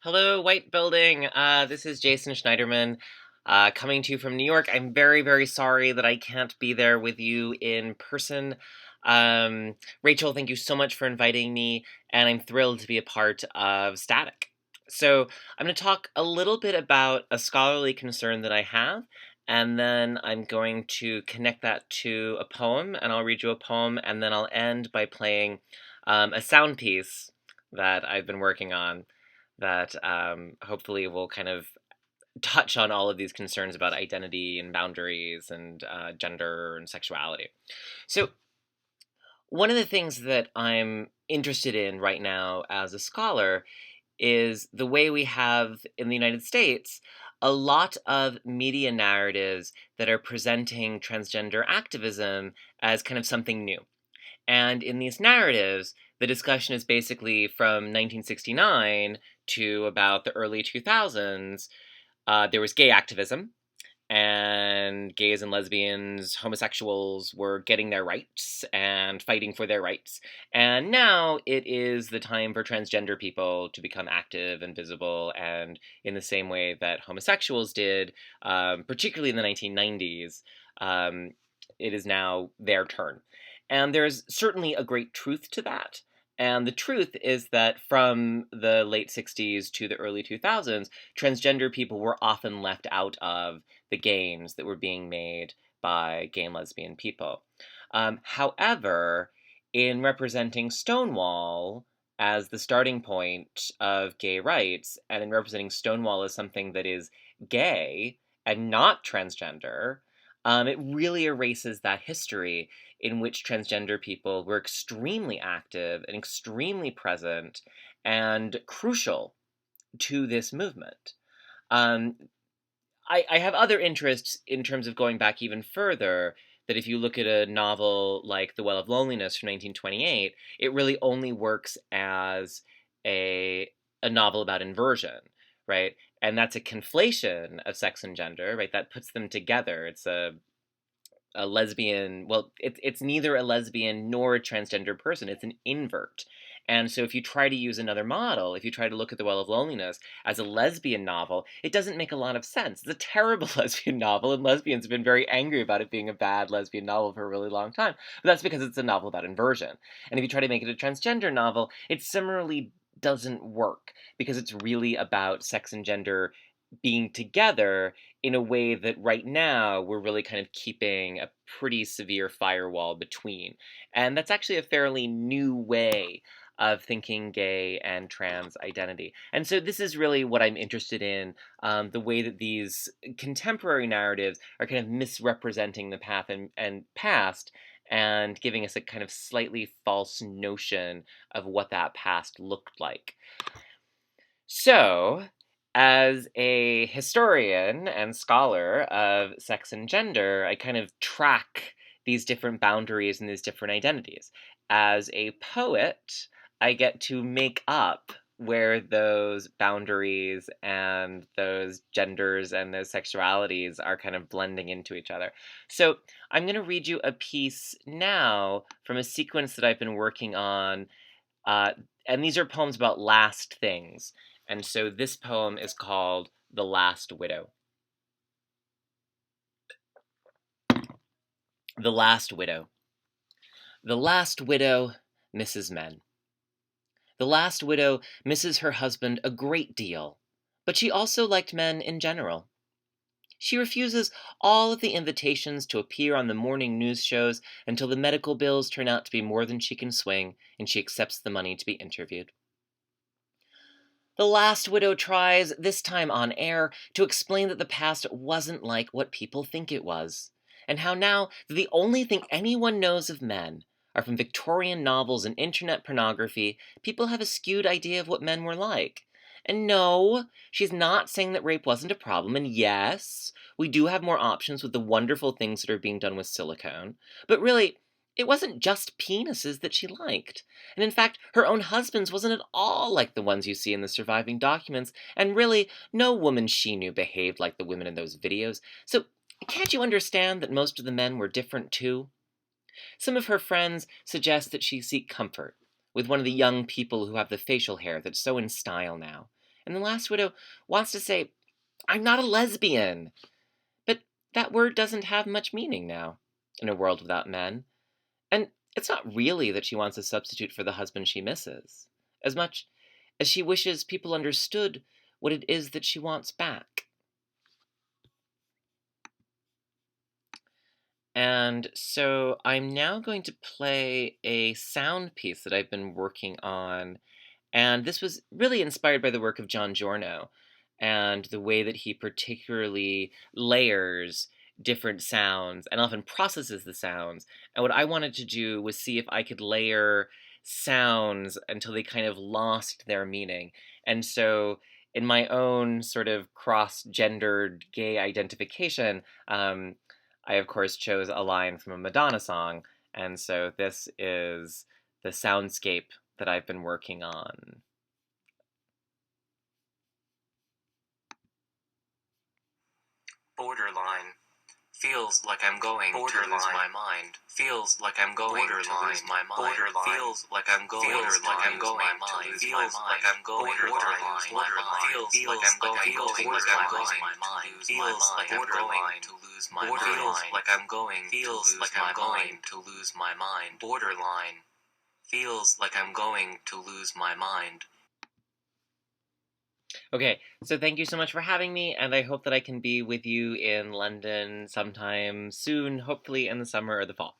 Hello, White Building. This is Jason Schneiderman, coming to you from New York. I'm very, very sorry that I can't be there with you in person. Rachel, thank you so much for inviting me, and I'm thrilled to be a part of Static. So, I'm going to talk a little bit about a scholarly concern that I have, and then I'm going to connect that to a poem, and I'll read you a poem, and then I'll end by playing a sound piece that I've been working on that hopefully will kind of touch on all of these concerns about identity and boundaries and gender and sexuality. So, one of the things that I'm interested in right now as a scholar is the way we have in the United States a lot of media narratives that are presenting transgender activism as kind of something new. And in these narratives, the discussion is basically from 1969 to about the early 2000s. There was gay activism, and gays and lesbians, homosexuals were getting their rights and fighting for their rights. And now it is the time for transgender people to become active and visible, and in the same way that homosexuals did, particularly in the 1990s, it is now their turn. And there's certainly a great truth to that. And the truth is that from the late 60s to the early 2000s, transgender people were often left out of the games that were being made by gay and lesbian people. However, in representing Stonewall as the starting point of gay rights, and in representing Stonewall as something that is gay and not transgender, it really erases that history in which transgender people were extremely active and extremely present and crucial to this movement. Um, I have other interests in terms of going back even further. That if you look at a novel like The Well of Loneliness from 1928, it really only works as a, a novel about inversion, right? And that's a conflation of sex and gender, right? That puts them together. It's a lesbian, well, it's neither a lesbian nor a transgender person, it's an invert. And so if you try to use another model, if you try to look at The Well of Loneliness as a lesbian novel, it doesn't make a lot of sense. It's a terrible lesbian novel, and lesbians have been very angry about it being a bad lesbian novel for a really long time. But that's because it's a novel about inversion. And if you try to make it a transgender novel, it similarly doesn't work because it's really about sex and gender being together in a way that right now we're really kind of keeping a pretty severe firewall between. And that's actually a fairly new way of thinking gay and trans identity. And so this is really what I'm interested in, the way that these contemporary narratives are kind of misrepresenting the path and past and giving us a kind of slightly false notion of what that past looked like. So, as a historian and scholar of sex and gender, I kind of track these different boundaries and these different identities. As a poet, I get to make up where those boundaries and those genders and those sexualities are kind of blending into each other. So, I'm going to read you a piece now from a sequence that I've been working on, uh, and these are poems about last things. And so this poem is called The Last Widow. The Last Widow. The last widow misses men. The last widow misses her husband a great deal, but she also liked men in general. She refuses all of the invitations to appear on the morning news shows until the medical bills turn out to be more than she can swing, and she accepts the money to be interviewed. The last widow tries, this time on air, to explain that the past wasn't like what people think it was, and how now the only thing anyone knows of men are from Victorian novels and internet pornography. People have a skewed idea of what men were like. And no, she's not saying that rape wasn't a problem, and yes, we do have more options with the wonderful things that are being done with silicone, but really, it wasn't just penises that she liked. And in fact, her own husband's wasn't at all like the ones you see in the surviving documents, and really, no woman she knew behaved like the women in those videos. So, can't you understand that most of the men were different too? Some of her friends suggest that she seek comfort with one of the young people who have the facial hair that's so in style now, And the last widow wants to say, I'm not a lesbian. But that word doesn't have much meaning now, in a world without men. And it's not really that she wants a substitute for the husband she misses, as much as she wishes people understood what it is that she wants back. And so I'm now going to play a sound piece that I've been working on. And this was really inspired by the work of John Giorno and the way that he particularly layers different sounds and often processes the sounds. And what I wanted to do was see if I could layer sounds until they kind of lost their meaning. And so, in my own sort of cross gendered gay identification, I of course chose a line from a Madonna song. And so, this is the soundscape that I've been working on. Borderline. Feels like I'm going to lose my mind. Feels like I'm going to lose my mind. Feels like I'm going to lose my mind. Feels like I'm going to lose my mind. Feels like I'm going to lose my mind. Feels like I'm going to lose my mind. Feels like I'm going to lose my mind. Borderline. Feels like I'm going to lose my mind. Okay, so thank you so much for having me, and I hope that I can be with you in London sometime soon, hopefully in the summer or the fall.